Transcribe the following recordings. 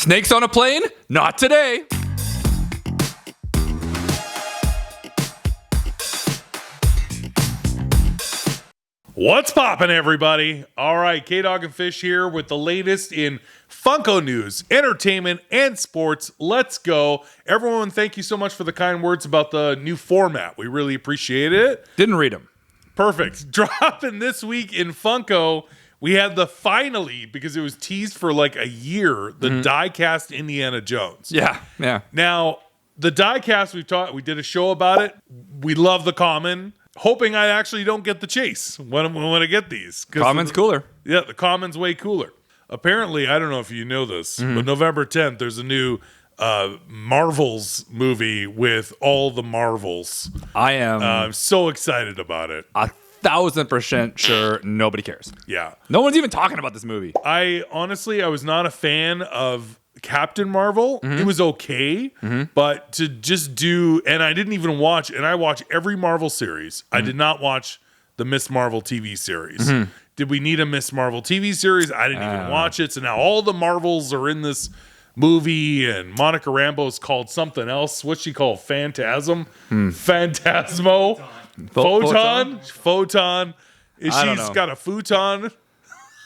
Snakes on a plane? Not today. What's poppin', everybody? All right, kdogandfish here with the latest in Funko news, entertainment, and sports. Let's go. Everyone, thank you so much for the kind words about the new format. We really appreciate it. Didn't read them. Perfect. Dropping this week in Funko, we had the finally, because it was teased for like a year, the die-cast Indiana Jones. Yeah. Now, the die-cast, we did a show about it. We love the common. Hoping I actually don't get the chase when I get these. Common's cooler. Yeah, the common's way cooler. Apparently, I don't know if you know this, but November 10th, there's a new Marvels movie with all the Marvels. I am I'm so excited about it. 1,000% sure nobody cares. Yeah. No one's even talking about this movie. I was not a fan of Captain Marvel. It was okay, but to just do, and I didn't even watch, and I watch every Marvel series. I did not watch the Miss Marvel TV series. Did we need a Miss Marvel TV series? I didn't even watch it. So now all the Marvels are in this movie, and Monica Rambeau's called something else. What's she called? Phantasm? Phantasmo? Photon? She's got a futon.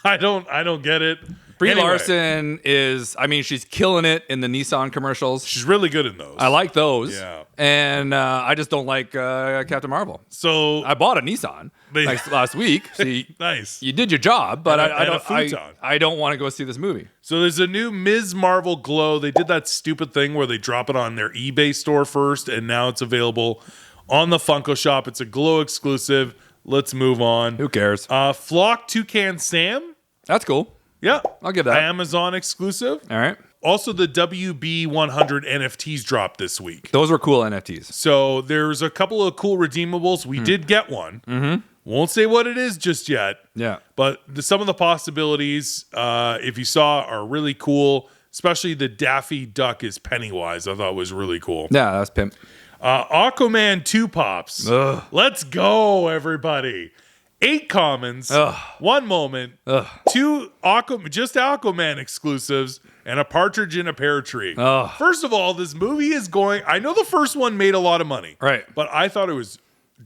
I don't get it. Brie Larson she's killing it in the Nissan commercials. She's really good in those. I like those. Yeah. And I just don't like Captain Marvel. So I bought a Nissan last week. So nice. You did your job, but I don't want to go see this movie. So there's a new Ms. Marvel Glow. They did that stupid thing where they drop it on their eBay store first, and now it's available on the Funko Shop. It's a Glow exclusive. Let's move on. Who cares? Flock Toucan Sam. That's cool. Yeah. I'll give that. Amazon exclusive. All right. Also, the WB100 NFTs dropped this week. Those were cool NFTs. So there's a couple of cool redeemables. We did get one. Won't say what it is just yet. Yeah. But some of the possibilities, if you saw, are really cool. Especially the Daffy Duck is Pennywise. I thought was really cool. Yeah, that's pimp. Aquaman 2 pops. Ugh. Let's go, everybody. 8 commons, 1 moment, 2 Aquaman exclusives, and a partridge in a pear tree. First of all, this movie is going. I know the first one made a lot of money, right? But I thought it was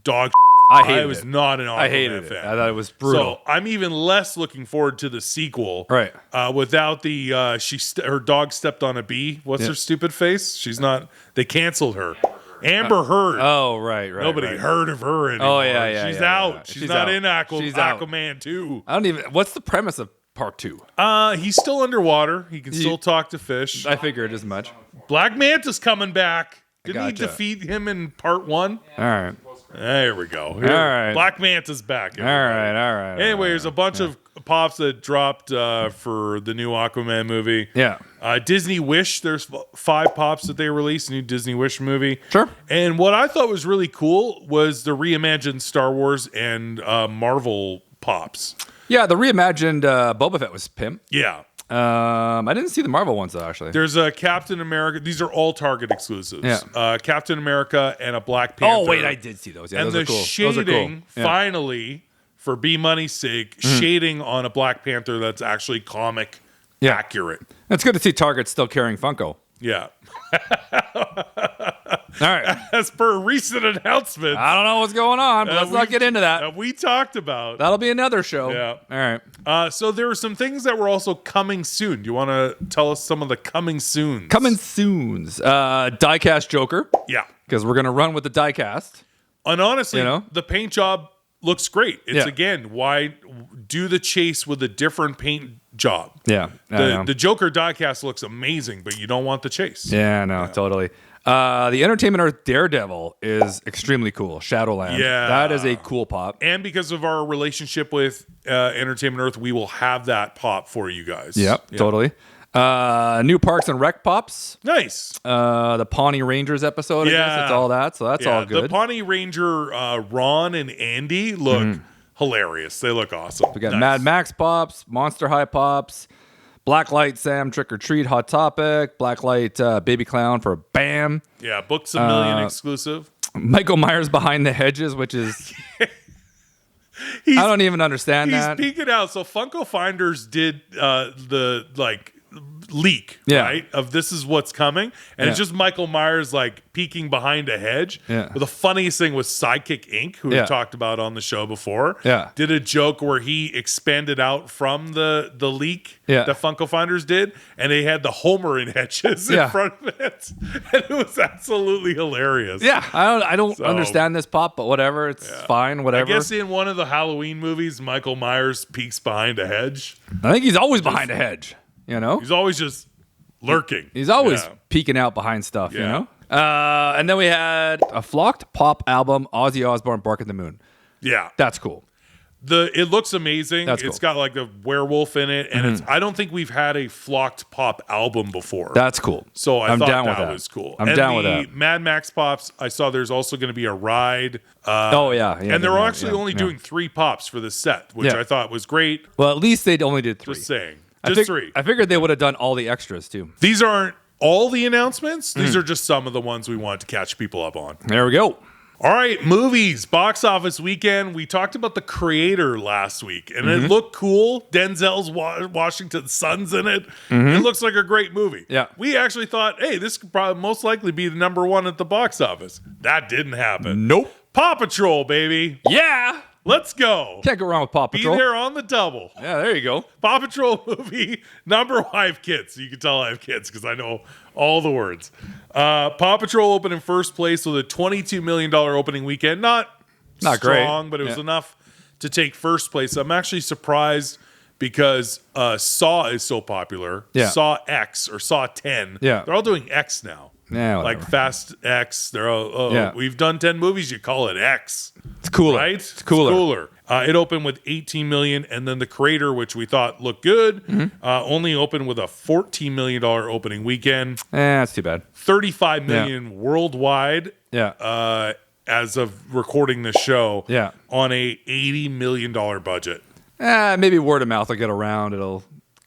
dog. I was not an Aquaman fan. I thought it was brutal. So I'm even less looking forward to the sequel. Right. Without the her dog stepped on a bee. What's her stupid face? She's not. They canceled her. Amber Heard. Oh, right. Nobody heard of her anymore. Oh, yeah. She's out. Yeah. She's not in Aquaman 2. What's the premise of part 2? He's still underwater. He can still talk to fish. I figured as much. Black Manta's coming back. Didn't he defeat him in part 1? All right. There we go. All right. Black Manta's back. All right. Anyway, there's a bunch of pops that dropped for the new Aquaman movie. Yeah. Disney Wish, there's 5 pops that they released, new Disney Wish movie. Sure. And what I thought was really cool was the reimagined Star Wars and Marvel pops. Yeah, the reimagined Boba Fett was pimp. Yeah. I didn't see the Marvel ones though, actually. There's a Captain America. These are all Target exclusives. Yeah. Captain America and a Black Panther. Oh wait, I did see those. Yeah, and those the are cool. shading, Yeah. finally, for B Money's sake, shading on a Black Panther that's actually comic accurate. It's good to see Target still carrying Funko. Yeah. All right. As per recent announcements. I don't know what's going on, but let's not get into that. We talked about. That'll be another show. Yeah. All right. So there were some things that were also coming soon. Do you want to tell us some of the coming soons? Coming soons. Diecast Joker. Yeah. Because we're going to run with the diecast. And honestly, the paint job looks great. It's again, why do the chase with a different paint job? Yeah. The Joker diecast looks amazing, but you don't want the chase. Yeah, no, totally. The Entertainment Earth Daredevil is extremely cool. Shadowland. Yeah. That is a cool pop. And because of our relationship with Entertainment Earth, we will have that pop for you guys. Yep. Totally. New Parks and Rec pops. Nice. The Pawnee Rangers episode. I guess it's all that. So that's all good. The Pawnee Ranger Ron and Andy look hilarious. They look awesome. We got Mad Max pops, Monster High pops, Blacklight Sam Trick or Treat Hot Topic, Blacklight Baby Clown for Bam. Yeah, Books a Million exclusive. Michael Myers Behind the Hedges, which is I don't even understand that. He's peeking out. So Funko Finders did the leak, Yeah. right? Of this is what's coming. And it's just Michael Myers like peeking behind a hedge. Yeah. But the funniest thing was Sidekick Inc., who we've talked about on the show before, did a joke where he expanded out from the leak that Funko Finders did, and they had the Homer in hedges in front of it. And it was absolutely hilarious. Yeah, I don't understand this pop, but whatever. It's fine, whatever. I guess in one of the Halloween movies, Michael Myers peeks behind a hedge. I think he's always behind a hedge, you know? He's always just lurking. He's always peeking out behind stuff, you know? And then we had a flocked pop album, Ozzy Osbourne, Bark at the Moon. Yeah. That's cool. It looks amazing. That's It's cool. got like the werewolf in it, and I don't think we've had a flocked pop album before. That's cool. So I I'm thought down with that that. was cool. I'm down with that. Mad Max pops, I saw there's also going to be a ride. And they're actually only doing 3 pops for this set, which I thought was great. Well, at least they only did 3. Just saying. I 3. I figured they would have done all the extras too. These aren't all the announcements. These are just some of the ones we wanted to catch people up on. There we go. All right, movies, box office weekend. We talked about The Creator last week, and it looked cool. Denzel's Washington Son's in it. It looks like a great movie. Yeah. We actually thought, hey, this could probably most likely be the number 1 at the box office. That didn't happen. Nope. Paw Patrol, baby. Yeah. Let's go. Can't go wrong with Paw Patrol. Be there on the double. Yeah, there you go. Paw Patrol movie number. I have kids. You can tell I have kids because I know all the words. Paw Patrol opened in first place with a $22 million opening weekend. Not strong, great. but it was enough to take first place. I'm actually surprised because Saw is so popular. Yeah. Saw X or Saw 10. Yeah. They're all doing X now. Yeah, like whatever. Fast X. They're all, we've done 10 movies. You call it X. It's cooler. Right? It's cooler. It's cooler. It opened with 18 million, and then The Creator, which we thought looked good, only opened with a $14 million opening weekend. That's too bad. 35 million worldwide. Yeah. As of recording this show. Yeah. On a $80 million budget. Maybe word of mouth will get around. It'll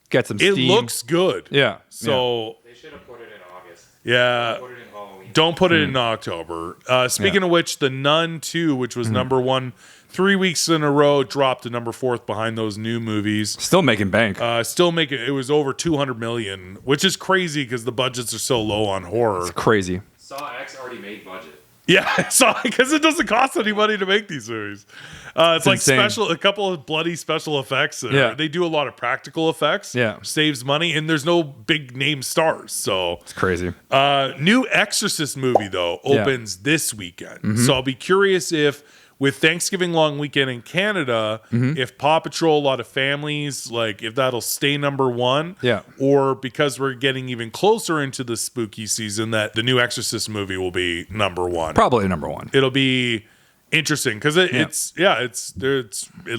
get some steam. It looks good. Yeah. So They should have put it in August. yeah. Put it in Halloween. Don't put it in October. Speaking of which, The Nun 2, which was number 1 3 weeks in a row, dropped to number 4th behind those new movies. Still making bank. Still making it was over 200 million, which is crazy because the budgets are so low on horror. Crazy. Saw X already made budget. Yeah, so because it doesn't cost any money to make these movies. It's like insane. a couple of bloody special effects. Yeah. They do a lot of practical effects. Yeah. Saves money, and there's no big name stars. So It's crazy. new Exorcist movie though opens this weekend. So I'll be curious if with Thanksgiving long weekend in Canada, if Paw Patrol, a lot of families, like if that'll stay number 1, or because we're getting even closer into the spooky season, that the new Exorcist movie will be number 1. Probably number 1. It'll be interesting because it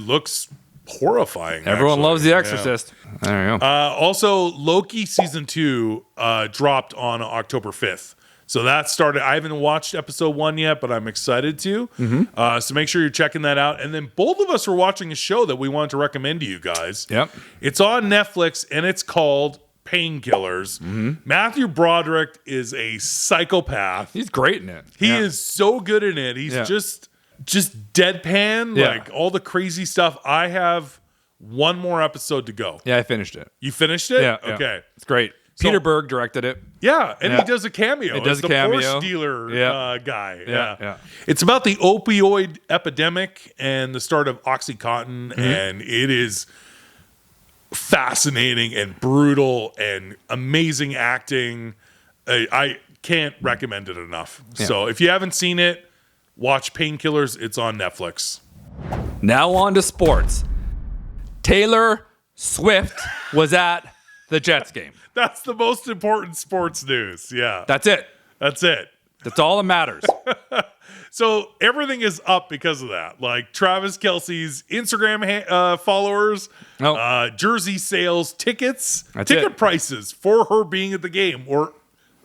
looks horrifying. Everyone actually. loves The Yeah. Exorcist. There you go. Also, Loki season 2 dropped on October 5th. So that started. I haven't watched episode 1 yet, but I'm excited to. So make sure you're checking that out. And then both of us were watching a show that we wanted to recommend to you guys. Yep. It's on Netflix and it's called Painkillers. Matthew Broderick is a psychopath. He's great in it. He is so good in it. He's just deadpan, like all the crazy stuff. I have one more episode to go. Yeah, I finished it. You finished it? Yeah. Okay. It's great. Peter Berg directed it. Yeah, and Yeah. he does a cameo. He does as a the cameo. Porsche dealer guy. Yeah. It's about the opioid epidemic and the start of OxyContin, and it is fascinating and brutal and amazing acting. I can't recommend it enough. Yeah. So if you haven't seen it, watch Painkillers. It's on Netflix. Now on to sports. Taylor Swift was at the Jets game. That's the most important sports news. Yeah, That's it. that's it. That's all that matters. So everything is up because of that. Like Travis Kelce's Instagram followers, jersey sales, tickets, That's ticket it. prices for her being at the game were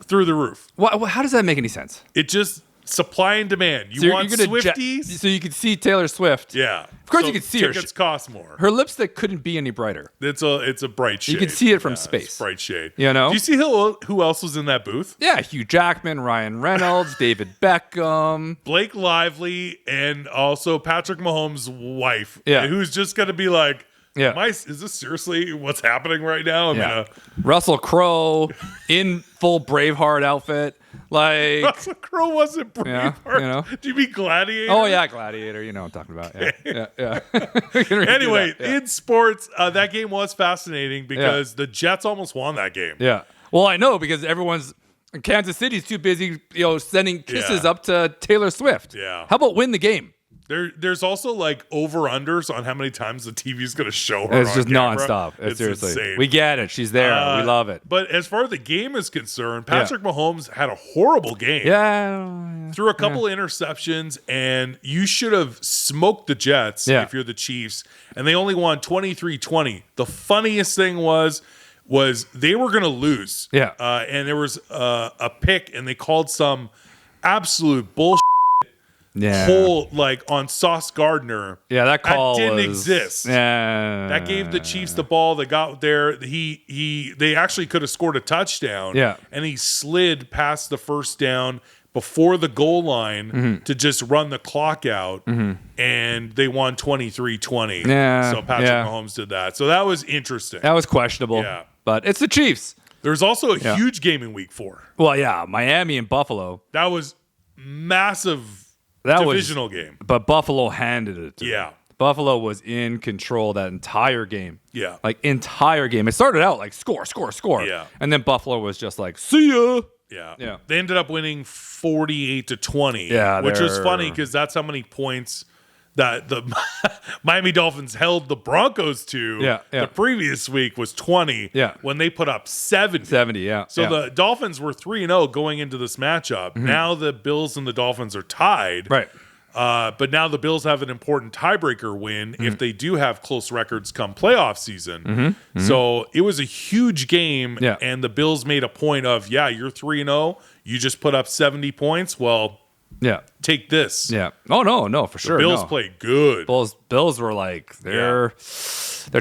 through the roof. How does that make any sense? It just supply and demand. You So want Swifties? so you could see Taylor Swift. Yeah. Of course you could see her. Tickets cost more. Her lipstick couldn't be any brighter. It's a bright shade. You can see it from It's space. bright shade. You know? Do you see who else was in that booth? Yeah, Hugh Jackman, Ryan Reynolds, David Beckham. Blake Lively and also Patrick Mahomes' wife. Yeah. Who's just going to be like, Yeah. Is this seriously what's happening right now? Yeah. Russell Crowe in full Braveheart outfit. Like Russell Crowe wasn't Braveheart. Do you mean Gladiator? Oh yeah, Gladiator. You know what I'm talking about. Yeah. Anyway, in sports, that game was fascinating because the Jets almost won that game. Yeah. Well, I know because Kansas City's too busy, sending kisses up to Taylor Swift. Yeah. How about win the game? There's also like over-unders on how many times the TV is going to show her. It's just camera. nonstop. It's seriously insane. We get it. She's there. We love it. But as far as the game is concerned, Patrick Mahomes had a horrible game. Yeah. Threw a couple of interceptions, and you should have smoked the Jets if you're the Chiefs, and they only won 23-20. The funniest thing was they were going to lose. Yeah. And there was a pick, and they called some absolute bullshit. Whole on Sauce Gardner. Yeah, that call didn't exist. Yeah, that gave the Chiefs the ball. They got there. They actually could have scored a touchdown. Yeah, and he slid past the first down before the goal line to just run the clock out, and they won 23-20. Yeah, so Patrick Mahomes did that. So that was interesting. That was questionable. Yeah, but it's the Chiefs. There's also a huge game in Week 4. Well, yeah, Miami and Buffalo. That was massive. Divisional game. But Buffalo handed it to them. Buffalo was in control that entire game. Yeah. Like, entire game. It started out like score. Yeah. And then Buffalo was just like, see ya. Yeah. They ended up winning 48-20. Yeah. Which was funny because that's how many points that the Miami Dolphins held the Broncos to the previous week was 20 when they put up 70. So the Dolphins were 3-0 going into this matchup. Now the Bills and the Dolphins are tied. Right. But now the Bills have an important tiebreaker win if they do have close records come playoff season. So it was a huge game, and the Bills made a point of, you're 3-0. You just put up 70 points. Well, take this. Yeah. Oh no, for sure. The Bills played good. Bills were like they're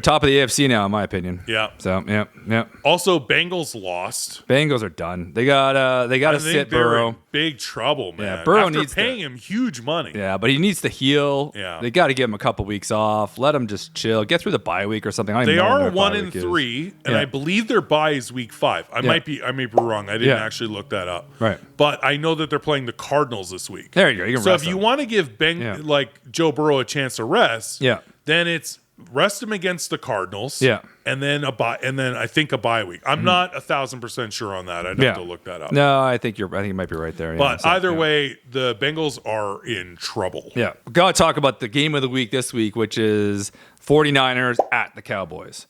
top of the AFC now, in my opinion. Yeah. So yeah. Also, Bengals lost. Bengals are done. They got to sit Burrow. In big trouble, man. Yeah, Burrow After needs paying him huge money. Yeah, but he needs to heal. Yeah. They got to give him a couple weeks off. Let him just chill. Get through the bye week or something. They are 1-3, and I believe their bye is week 5. I may be wrong. I didn't actually look that up. Right. But I know that they're playing the Cardinals this week. There you go. You can so rest if you them. want to give Joe Burrow a chance to rest, then it's rest him against the Cardinals. Yeah. And then I think a bye week. I'm not 1,000% sure on that. I'd have to look that up. No, I think you might be right there. But either way, the Bengals are in trouble. Yeah. We got to talk about the game of the week this week, which is 49ers at the Cowboys.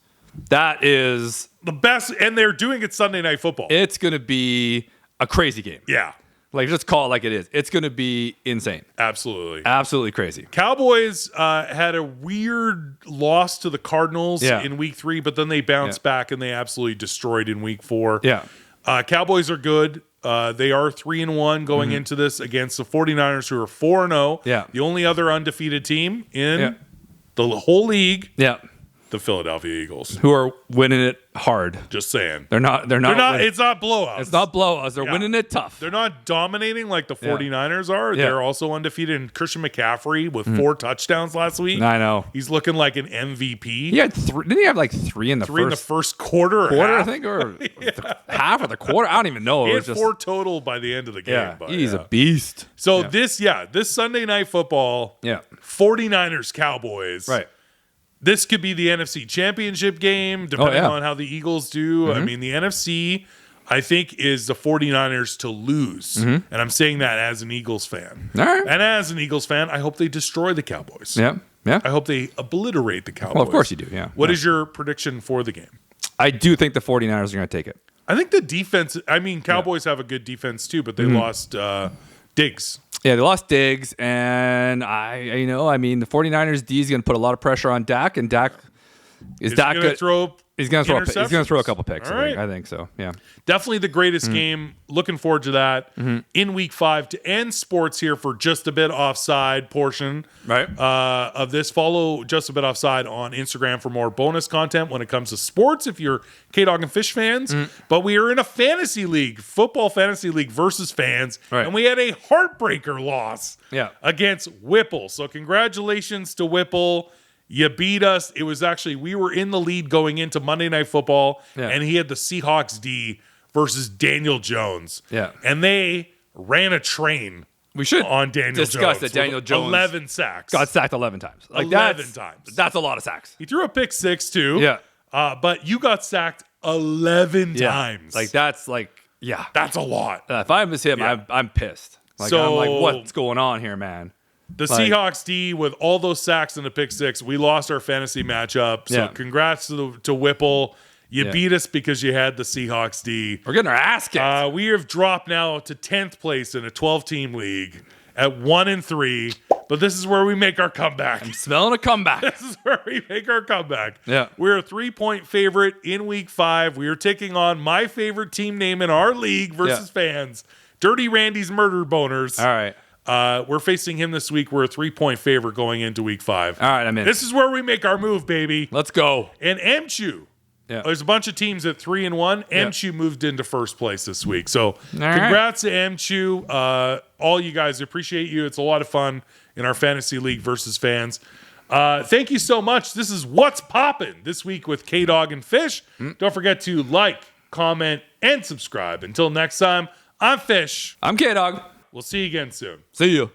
That is the best, and they're doing it Sunday Night Football. It's going to be a crazy game. Yeah. Like, just call it like it is. It's going to be insane. Absolutely crazy. Cowboys had a weird loss to the Cardinals in week 3, but then they bounced back and they absolutely destroyed in week 4. Yeah. Cowboys are good. They are 3-1 going into this against the 49ers, who are 4-0. Yeah. The only other undefeated team in the whole league. Yeah. The Philadelphia Eagles, who are winning it hard. Just saying. They're not. It's not blowouts. It's not blowouts. They're winning it tough. They're not dominating like the 49ers are. Yeah. They're also undefeated. And Christian McCaffrey with 4 touchdowns last week. I know. He's looking like an MVP. He had 3. Didn't he have like 3 in the first quarter? I think, or half of the quarter. I don't even know. He had 4 total by the end of the game. Yeah, but he's a beast. So this Sunday Night Football. Yeah. 49ers Cowboys. Right. This could be the NFC Championship game, depending on how the Eagles do. I mean, the NFC, I think, is the 49ers to lose. And I'm saying that as an Eagles fan. All right. And as an Eagles fan, I hope they destroy the Cowboys. Yeah. I hope they obliterate the Cowboys. Well, of course you do, yeah. What is your prediction for the game? I do think the 49ers are going to take it. I think the defense, Cowboys have a good defense too, but they lost Diggs. Yeah, they lost Diggs, and the 49ers D is going to put a lot of pressure on Dak, and Dak is Dak going to throw. He's going to throw a couple picks. Right. I think so. Yeah, definitely the greatest game. Looking forward to that in Week 5 to end sports here for Just a Bit Offside portion of this. Follow Just a Bit Offside on Instagram for more bonus content when it comes to sports. If you're K-Dog and Fish fans, but we are in a fantasy league, football fantasy league versus fans, and we had a heartbreaker loss against Whipple. So congratulations to Whipple. You beat us. It was actually, we were in the lead going into Monday Night Football, and he had the Seahawks D versus Daniel Jones. Yeah. And they ran a train We should on Daniel discuss Jones. that Daniel with Jones 11 sacks. got sacked 11 times. Like 11 times. That's a lot of sacks. He threw a pick 6 too. Yeah. But you got sacked 11 times. Like that's like, yeah. That's a lot. If I miss him, Yeah. I'm pissed. Like So- I'm like, what's going on here, man? The Like- Seahawks D with all those sacks and the pick 6, we lost our fantasy matchup. So Yeah. congrats to Whipple. You Yeah. beat us because you had the Seahawks D. We're getting our ass kicked. We have dropped now to 10th place in a 12-team league at 1-3. But this is where we make our comeback. Smelling a comeback. This is where we make our comeback. Yeah. We're a 3-point favorite in week 5. We are taking on my favorite team name in our league versus fans, Dirty Randy's Murder Boners. All right. We're facing him this week. We're a 3-point favorite going into week 5. All right, I'm in. This is where we make our move, baby. Let's go. And Mchu. Yeah. There's a bunch of teams at 3-1. Mchu moved into first place this week. So right. congrats to Mchu. All you guys, appreciate you. It's a lot of fun in our fantasy league versus fans. Thank you so much. This is What's Poppin' this week with K-Dog and Fish. Don't forget to like, comment, and subscribe. Until next time, I'm Fish. I'm K-Dog. We'll see you again soon. See you.